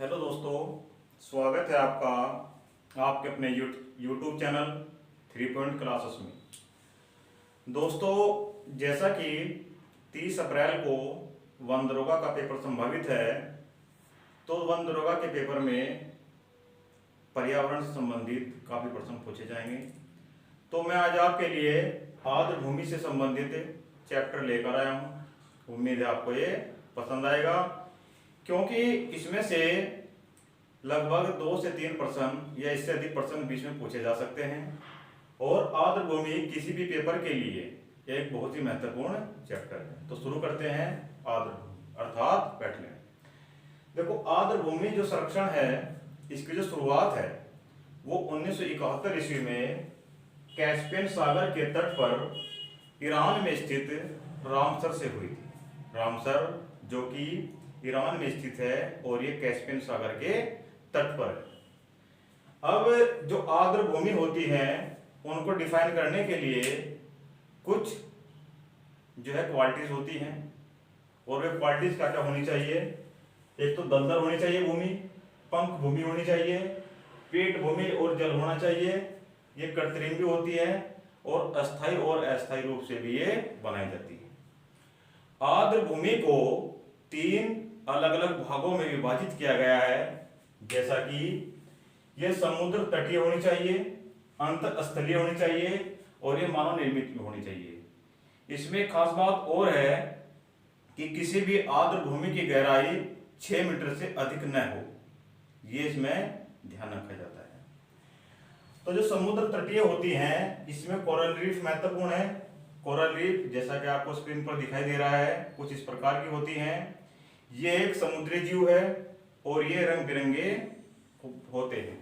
Hello दोस्तों, स्वागत है आपका आपके अपने यूट्यूब चैनल 3 पॉइंट क्लासेस में। दोस्तों, जैसा कि 30 अप्रैल को वन दरोगा का पेपर संभावित है, तो वन दरोगा के पेपर में पर्यावरण से संबंधित काफ़ी प्रश्न पूछे जाएंगे। तो मैं आज आपके लिए आर्द्र भूमि से संबंधित चैप्टर लेकर आया हूँ। उम्मीद है आपको ये पसंद आएगा, क्योंकि इसमें से लगभग 2 से 3 प्रश्न या इससे अधिक प्रश्न बीच में पूछे जा सकते हैं। और आर्द्र भूमि किसी भी पेपर के लिए एक बहुत ही महत्वपूर्ण चैप्टर है। तो शुरू करते हैं आर्द्र भूमि अर्थात वेटलैंड। देखो, आर्द्र भूमि जो संरक्षण है, इसकी जो शुरुआत है वो 1971 ईस्वी में कैस्पियन सागर के तट पर ईरान में स्थित रामसर से हुई थी। रामसर जो कि ईरान में स्थित है और ये कैस्पियन सागर के तट पर है। अब जो आर्द्र भूमि होती है उनको डिफाइन करने के लिए कुछ जो है क्वालिटीज होती हैं, और वे क्वालिटीज क्या क्या होनी चाहिए। एक तो दलदल होनी चाहिए भूमि, पंख भूमि होनी चाहिए, पीठ भूमि और जल होना चाहिए। ये कृत्रिम भी होती है और अस्थायी और अस्थायी रूप से भी ये बनाई जाती है। आर्द्र भूमि को 3 अलग अलग भागों में विभाजित किया गया है, जैसा कि यह समुद्र तटीय होनी चाहिए, अंतःस्थलीय होनी चाहिए और ये मानव निर्मित भी होनी चाहिए। इसमें खास बात और है कि किसी भी आर्द्र भूमि की गहराई 6 मीटर से अधिक न हो, ये इसमें ध्यान रखा जाता है। तो जो समुद्र तटीय होती हैं, इसमें कोरल रीफ महत्वपूर्ण है। कोरल रीफ जैसा कि आपको स्क्रीन पर दिखाई दे रहा है, कुछ इस प्रकार की होती हैं। ये एक समुद्री जीव है और ये रंग बिरंगे होते हैं,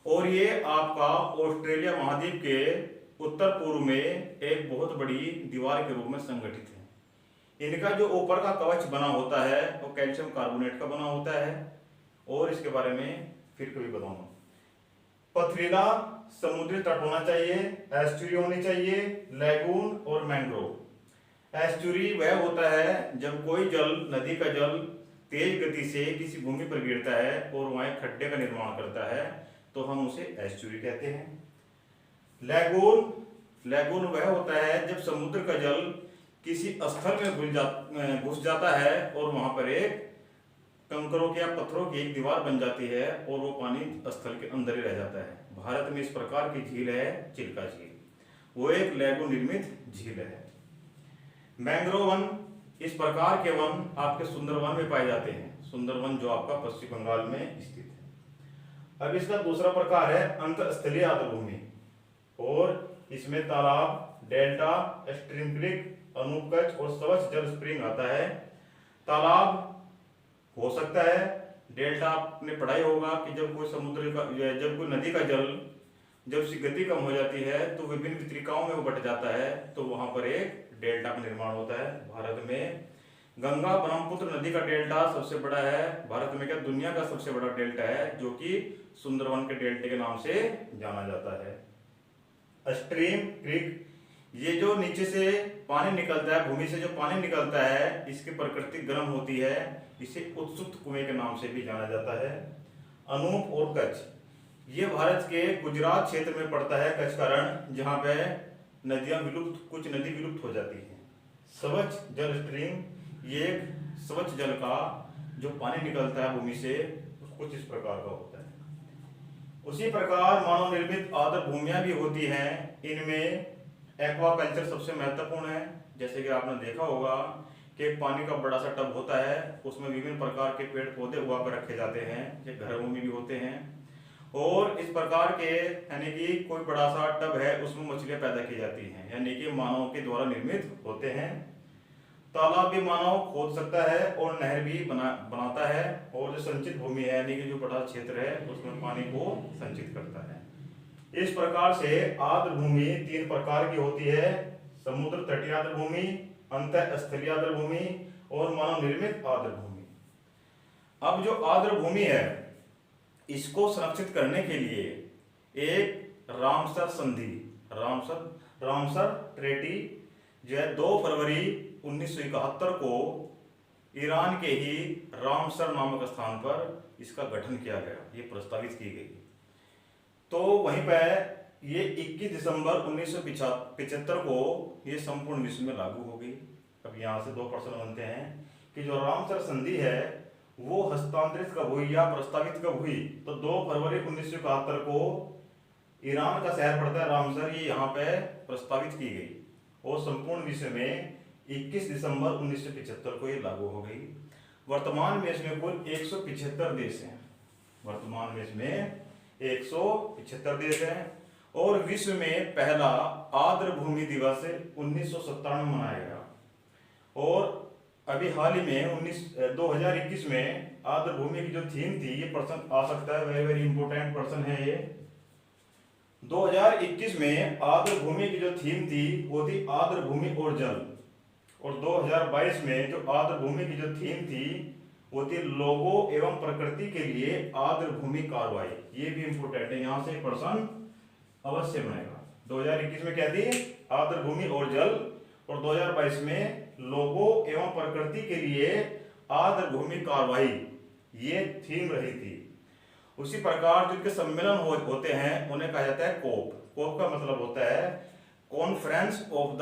और ये आपका ऑस्ट्रेलिया महाद्वीप के उत्तर पूर्व में एक बहुत बड़ी दीवार के रूप में संगठित है। इनका जो ऊपर का कवच बना होता है वो कैल्शियम कार्बोनेट का बना होता है, और इसके बारे में फिर कभी बताऊंगा। पथरीला समुद्री तट होना चाहिए, एस्चुरी होनी चाहिए, लैगून और मैंग्रोव। एस्चुरी वह होता है जब कोई जल, नदी का जल तेज गति से किसी भूमि पर गिरता है और वहां एक खड्डे का निर्माण करता है, तो हम उसे एस्चुरी कहते हैं। लैगून वह होता है जब समुद्र का जल किसी स्थल में घुस जाता है और वहां पर एक कंकरों की या पत्थरों की एक दीवार बन जाती है और वो पानी स्थल के अंदर ही रह जाता है। भारत में इस प्रकार की झील है चिल्का झील, वो एक लैगून निर्मित झील है। मैंग्रोव वन, इस प्रकार के वन आपके सुंदरवन में पाए जाते हैं। सुंदरवन जो आपका पश्चिम बंगाल में स्थित है। अब इसका दूसरा प्रकार है अंतःस्थलीय आर्द्र भूमि, और इसमें तालाब, डेल्टा, स्ट्रीम क्रीक, अनुकच और स्वच्छ जल स्प्रिंग आता है। तालाब हो सकता है, डेल्टा आपने पढ़ाई होगा कि जब कोई समुद्र का, जब कोई नदी का जल जब उसकी गति कम हो जाती है तो विभिन्न वितरिकाओं में वो बट जाता है, तो वहां पर एक डेल्टा का निर्माण होता है। भारत में गंगा ब्रह्मपुत्र नदी का डेल्टा सबसे बड़ा है। भारत में क्या, दुनिया का सबसे बड़ा डेल्टा है, जो कि सुंदरवन के डेल्टे के नाम से जाना जाता है। स्ट्रीम क्रीक, ये जो नीचे से पानी निकलता है, भूमि से जो पानी निकलता है, इसकी प्रकृति गर्म होती है, इसे उत्सुप्त कुएं के नाम से भी जाना जाता है। अनूप और कच्छ, ये भारत के गुजरात क्षेत्र में पड़ता है, कच्छ का रण, जहाँ पे नदियां विलुप्त, कुछ नदी विलुप्त हो जाती है। स्वच्छ जल स्ट्रीम, ये एक स्वच्छ जल का जो पानी निकलता है भूमि से, कुछ इस प्रकार का होता है। उसी प्रकार मानव निर्मित आर्द्र भूमियां भी होती हैं। इनमें एक्वाकल्चर सबसे महत्वपूर्ण है। जैसे कि आपने देखा होगा कि एक पानी का बड़ा सा टब होता है, उसमें विभिन्न प्रकार के पेड़ पौधे उगा कर रखे जाते हैं, ये घर भूमि भी होते हैं। और इस प्रकार के, यानी कि कोई बड़ा सा टब है, उसमें मछलियां पैदा की जाती हैं, यानी कि मानव के द्वारा निर्मित होते हैं। तालाब भी मानव खोद सकता है और नहर भी बनाता है, और जो संचित भूमि है, यानी कि जो बड़ा क्षेत्र है, उसमें पानी को संचित करता है। इस प्रकार से आर्द्र भूमि 3 प्रकार की होती है: समुद्र तटीय आर्द्र भूमि, अंतःस्थलीय आर्द्र भूमि और मानव निर्मित आर्द्र भूमि। अब जो आर्द्र भूमि है, इसको संरक्षित करने के लिए एक रामसर संधि, रामसर ट्रेटी जो है 2 फरवरी 1971 को ईरान के ही रामसर नामक स्थान पर इसका गठन किया गया, ये प्रस्तावित की गई। तो वहीं पर ये 21 दिसंबर 1975 को ये संपूर्ण विश्व में लागू हो गई। अब यहाँ से 2 प्रश्न बनते हैं कि जो रामसर संधि है वो हस्तांतरित कब हुई या प्रस्तावित कब हुई। तो 2 फरवरी 1971 को ईरान का शहर पड़ता है रामसर, ये यहाँ पे प्रस्तावित की गई और संपूर्ण विश्व में 21 दिसंबर 1975 को ये लागू हो गई। वर्तमान में इसमें कुल 175 देश हैं। वर्तमान में इसमें 175 देश हैं और विश्व में पहला आर्द्र भूमि दिवस 1997 में मनाया गया। और अभी हाल ही में 2021 में आर्द्र भूमि की जो थीम थी, ये प्रश्न आ सकता है, वेरी वेरी इंपोर्टेंट प्रश्न है ये। 2021 में आर्द्र भूमि की जो थीम थी वो थी आर्द्र भूमि और जल। और 2022 में जो आर्द्र भूमि की जो थीम थी वो थी लोगों एवं प्रकृति के लिए आर्द्र भूमि कार्रवाई। ये भी इंपोर्टेंट है, यहां से प्रश्न अवश्य बनेगा। 2021 में क्या थी? आर्द्र भूमि और जल। और 2022 में लोगों एवं प्रकृति के लिए आर्द्र भूमि कार्रवाई, ये थीम रही थी। उसी प्रकार जिनके सम्मेलन होते हैं उन्हें कहा जाता है कोप। कोप का मतलब होता है conference of the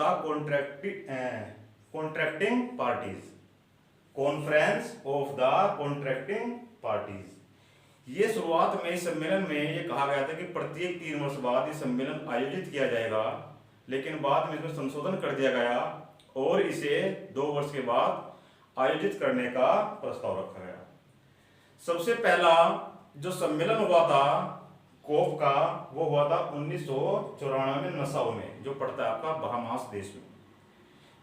contracting parties. Conference of the contracting parties. ये शुरुआत में इस सम्मेलन में ये कहा गया था कि प्रत्येक 3 वर्ष बाद ये सम्मेलन आयोजित किया जाएगा, लेकिन बाद में इसमें संशोधन कर दिया गया और इसे 2 वर्ष के बाद आयोजित करने का प्रस्ताव रखा गया। सबसे पहला जो सम्मेलन हुआ था कोप का वो हुआ था 1994 में नसाउ में, जो पड़ता है आपका बहामास देश में।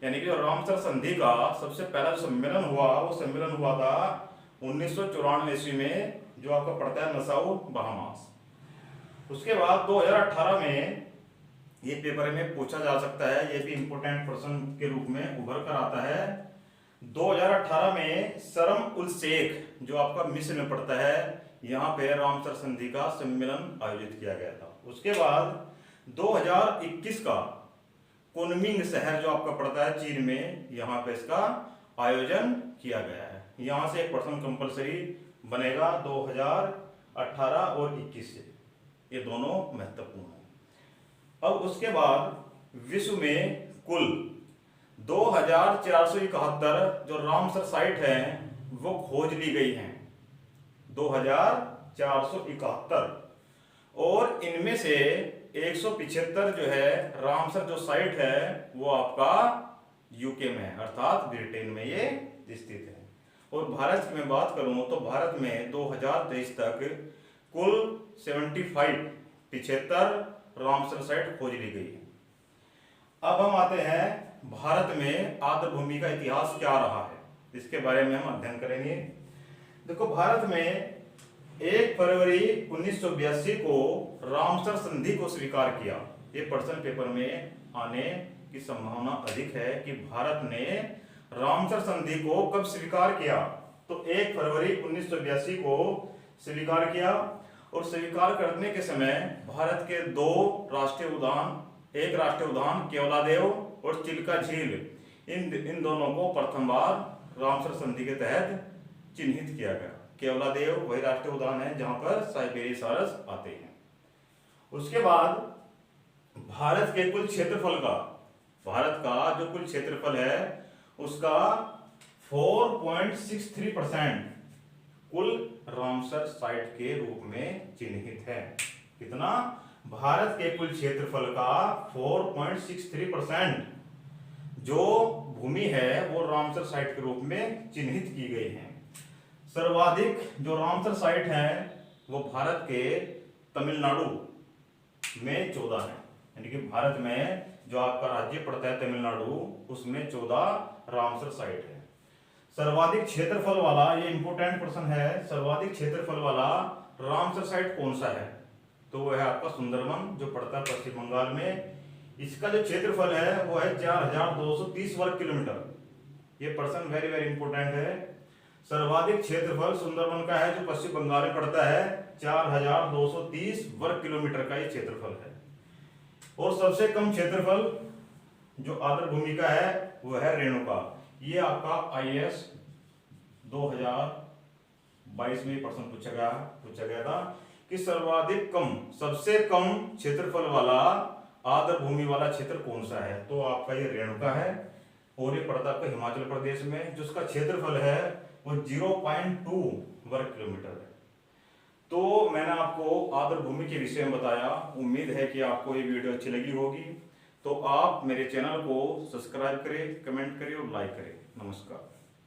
यानी कि जो रामसर संधि का सबसे पहला सम्मेलन हुआ वो सम्मेलन हुआ था 1994 ईस्वी में, जो आपका पड़ता है नसाउ बहामास। उसके बाद 2018 में ये पेपर में पूछा जा सकता है, ये भी इंपोर्टेंट प्रश्न के रूप में उभर कर आता है। 2018 में शर्म उल शेख जो आपका मिस्र में पड़ता है, यहाँ पे रामसर संधि का सम्मेलन आयोजित किया गया था। उसके बाद 2021 का कुनमिंग शहर जो आपका पड़ता है चीन में, यहाँ पे इसका आयोजन किया गया है। यहाँ से एक प्रश्न कंपलसरी बनेगा 2018 और 21 से, ये दोनों महत्वपूर्ण है। अब उसके बाद विश्व में कुल 2471 जो रामसर साइट है वो खोज ली गई हैं, 2471। और इनमें से 175 जो है रामसर जो साइट है वो आपका यूके में है, अर्थात ब्रिटेन में ये स्थित है। और भारत की मैं बात करूं तो भारत में 2023 तक कुल 75 रामसर साइट खोज ली गई है। अब हम आते हैं भारत में आर्द्र भूमि का इतिहास क्या रहा है, इसके बारे में हम अध्ययन करेंगे। देखो, भारत में 1 फरवरी 1982 को रामसर संधि को स्वीकार किया। ये प्रश्न पेपर में आने की संभावना अधिक है कि भारत ने रामसर संधि को कब स्वीकार किया। तो 1 फरवरी 1982 को स्वीकार किया। और स्वीकार करने के समय भारत के 2 राष्ट्रीय उद्यान, एक राष्ट्रीय उद्यान केवलादेव और चिल्का झील, इन दोनों को प्रथम बार रामसर संधि के तहत चिन्हित किया गया। केवलादेव वही राष्ट्रीय उद्यान है जहां पर साइबेरियोसारस आते हैं। उसके बाद भारत के कुल क्षेत्रफल का, भारत का जो कुल क्षेत्रफल है उसका 4.63% कुल रामसर साइट के रूप में चिन्हित है। कितना? भारत के कुल क्षेत्रफल का 4.63% जो भूमि है वो रामसर साइट के रूप में चिन्हित की गई है। सर्वाधिक जो रामसर साइट है वो भारत के तमिलनाडु में 14 है। यानी कि भारत में जो आपका राज्य पड़ता है तमिलनाडु, उसमें 14 रामसर साइट है। सर्वाधिक क्षेत्रफल वाला, ये इंपोर्टेंट प्रश्न है, सर्वाधिक क्षेत्रफल वाला रामसर साइट कौन सा है? तो वो है आपका सुंदरवन जो पड़ता है पश्चिम बंगाल में। इसका जो क्षेत्रफल है वो है 4230 वर्ग किलोमीटर। ये प्रश्न वेरी वेरी इंपोर्टेंट है। सर्वाधिक क्षेत्रफल सुंदरवन का है जो पश्चिम बंगाल में पड़ता है, 4230 वर्ग किलोमीटर का ये क्षेत्रफल है। और सबसे कम क्षेत्रफल जो आर्द्र भूमि का है वो है रेणुका। ये आपका IAS 2022 में प्रश्न पूछा गया था कि सर्वाधिक कम, सबसे कम क्षेत्रफल वाला आर्द्र भूमि वाला क्षेत्र कौन सा है। तो आपका ये रेणुका है और ये पड़ता है आपका हिमाचल प्रदेश में, जिसका क्षेत्रफल है वो 0.2 वर्ग किलोमीटर है। तो मैंने आपको आर्द्र भूमि के विषय में बताया। उम्मीद है कि आपको ये वीडियो अच्छी लगी होगी। तो आप मेरे चैनल को सब्सक्राइब करें, कमेंट करें और लाइक करें। नमस्कार।